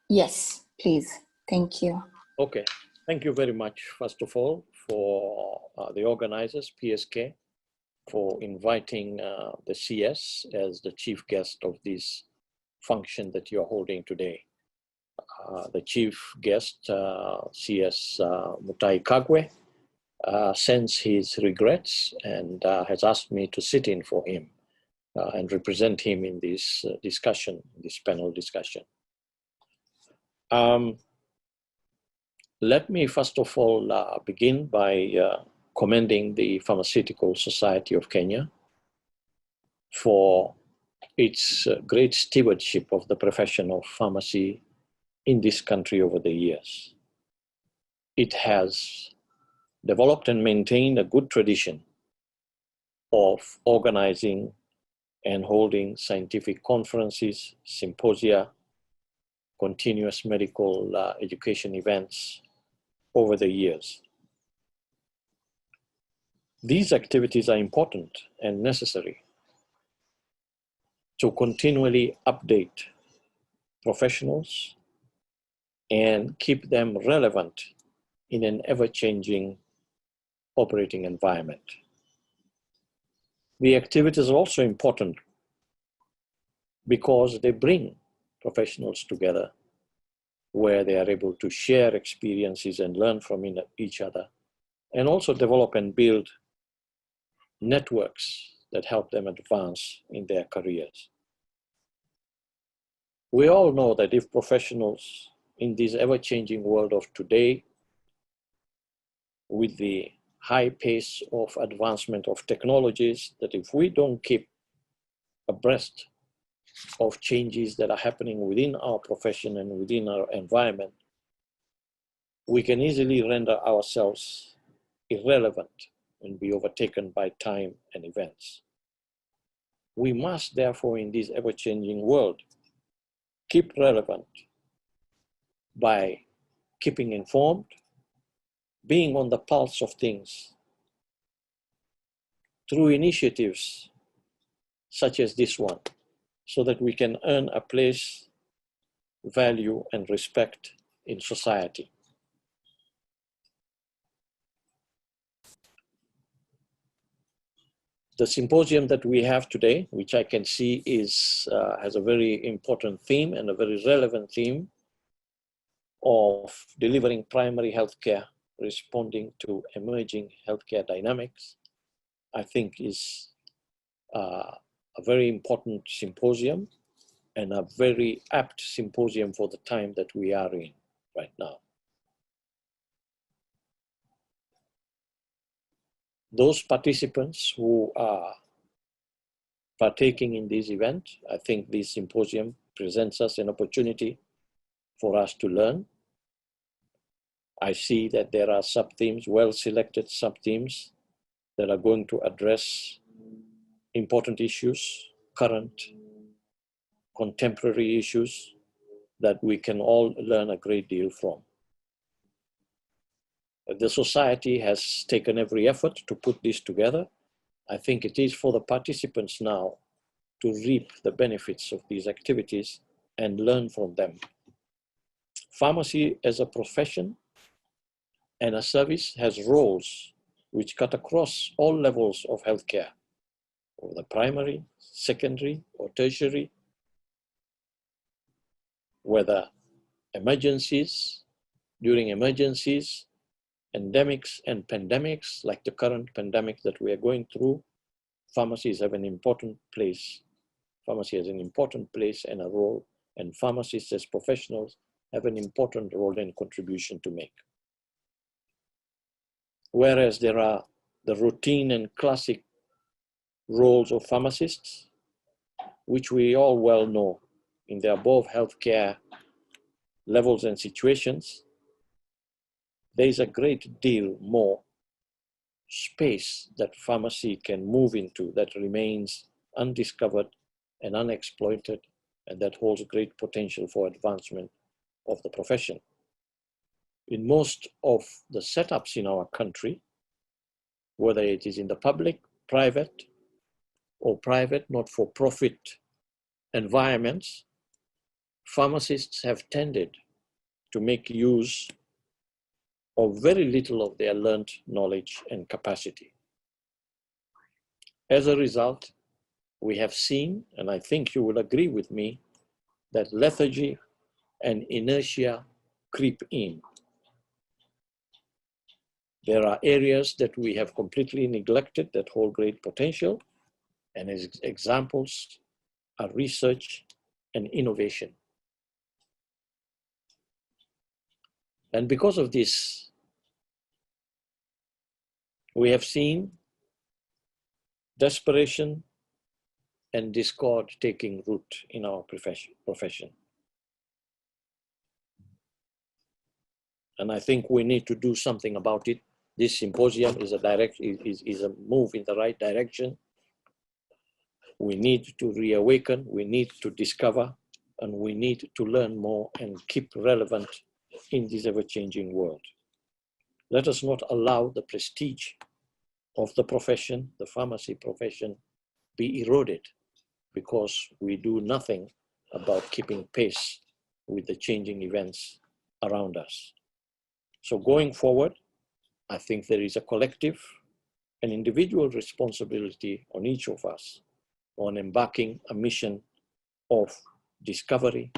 Yes, please. Thank you. Okay, thank you very much, first of all, for the organizers, PSK, for inviting the CS as the chief guest of this function that you're holding today. The chief guest, CS Mutai Kagwe, sends his regrets and has asked me to sit in for him and represent him in this discussion, this panel discussion. Let me first of all begin by commending the Pharmaceutical Society of Kenya for its great stewardship of the profession of pharmacy in this country over the years. It has developed and maintained a good tradition of organizing and holding scientific conferences, symposia, continuous medical education events over the years. These activities are important and necessary to continually update professionals and keep them relevant in an ever-changing operating environment. The activities are also important because they bring professionals together where they are able to share experiences and learn from each other, and also develop and build networks that help them advance in their careers. We all know that if professionals in this ever-changing world of today, with the high pace of advancement of technologies, that if we don't keep abreast of changes that are happening within our profession and within our environment, we can easily render ourselves irrelevant and be overtaken by time and events. We must therefore, in this ever-changing world, keep relevant by keeping informed, being on the pulse of things through initiatives such as this one, so that we can earn a place, value, and respect in society. The symposium that we have today, which I can see has a very important theme and a very relevant theme of delivering primary healthcare, responding to emerging healthcare dynamics, I think is a very important symposium and a very apt symposium for the time that we are in right now. Those participants who are partaking in this event, I think this symposium presents us an opportunity for us to learn. I see that there are sub-themes, well-selected sub-themes that are going to address important issues, current, contemporary issues that we can all learn a great deal from. The society has taken every effort to put this together. I think it is for the participants now to reap the benefits of these activities and learn from them. Pharmacy as a profession and a service has roles which cut across all levels of healthcare, whether primary, secondary, or tertiary, whether emergencies, during emergencies, endemics and pandemics, like the current pandemic that we are going through. Pharmacies have an important place. Pharmacy has an important place and a role, and pharmacists as professionals have an important role and contribution to make. Whereas there are the routine and classic roles of pharmacists, which we all well know in the above healthcare levels and situations, there is a great deal more space that pharmacy can move into that remains undiscovered and unexploited, and that holds great potential for advancement of the profession. In most of the setups in our country, whether it is in the public, private, or private, not-for-profit environments, pharmacists have tended to make use of very little of their learned knowledge and capacity. As a result, we have seen, and I think you will agree with me, that lethargy and inertia creep in. There are areas that we have completely neglected that hold great potential, and as examples are research and innovation. And because of this, we have seen desperation and discord taking root in our profession. And I think we need to do something about it. This symposium is a move in the right direction. We need to reawaken, we need to discover, and we need to learn more and keep relevant in this ever-changing world. Let us not allow the prestige of the profession, the pharmacy profession, be eroded because we do nothing about keeping pace with the changing events around us. So going forward, I think there is a collective and individual responsibility on each of us on embarking a mission of discovery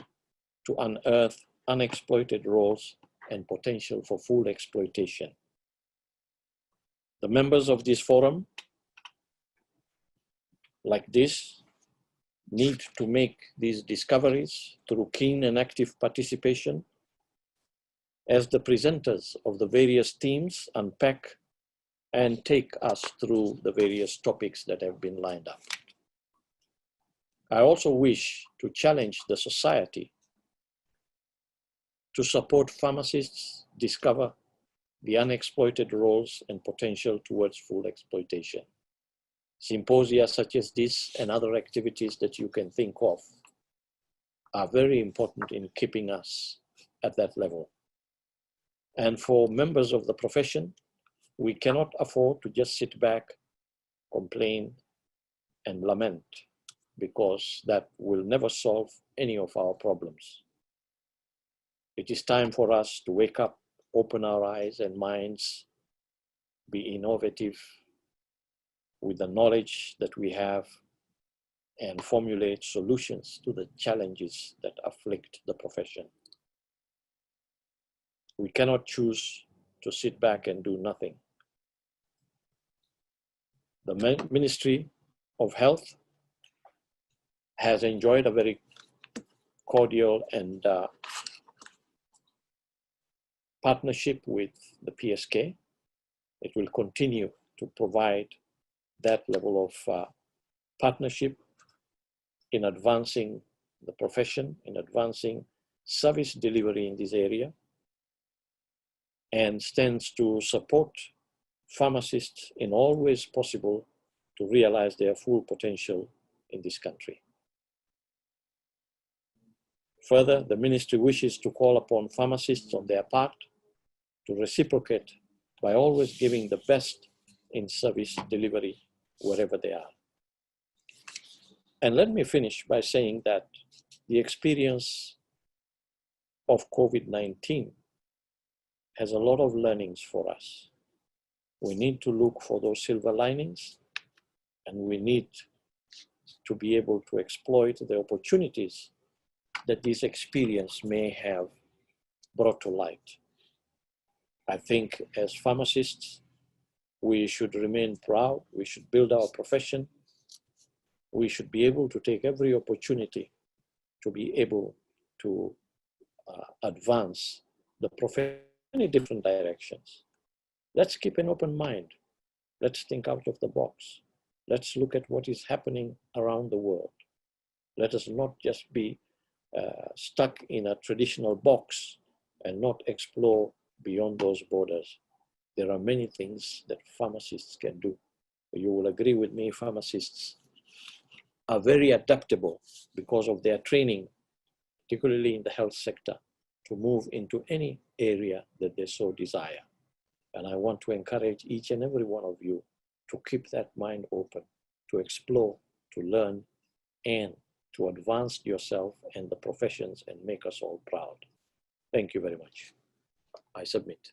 to unearth unexploited roles and potential for full exploitation. The members of this forum, like this, need to make these discoveries through keen and active participation as the presenters of the various teams unpack and take us through the various topics that have been lined up. I also wish to challenge the society to support pharmacists discover the unexploited roles and potential towards full exploitation. Symposia such as this and other activities that you can think of are very important in keeping us at that level. And for members of the profession, we cannot afford to just sit back, complain, and lament, because that will never solve any of our problems. It is time for us to wake up, open our eyes and minds, be innovative with the knowledge that we have, and formulate solutions to the challenges that afflict the profession. We cannot choose to sit back and do nothing. The Ministry of Health has enjoyed a very cordial and partnership with the PSK. It will continue to provide that level of partnership in advancing the profession, in advancing service delivery in this area, and stands to support pharmacists in all ways possible to realize their full potential in this country. Further, the ministry wishes to call upon pharmacists on their part to reciprocate by always giving the best in service delivery wherever they are. And let me finish by saying that the experience of COVID-19 has a lot of learnings for us. We need to look for those silver linings, and we need to be able to exploit the opportunities that this experience may have brought to light. I think as pharmacists, we should remain proud, we should build our profession, we should be able to take every opportunity to be able to advance the profession in many different directions. Let's keep an open mind. Let's think out of the box. Let's look at what is happening around the world. Let us not just be stuck in a traditional box and not explore beyond those borders. There are many things that pharmacists can do. You will agree with me, pharmacists are very adaptable because of their training, particularly in the health sector, to move into any area that they so desire. And I want to encourage each and every one of you to keep that mind open, to explore, to learn, and to advance yourself and the professions and make us all proud. Thank you very much. I submit.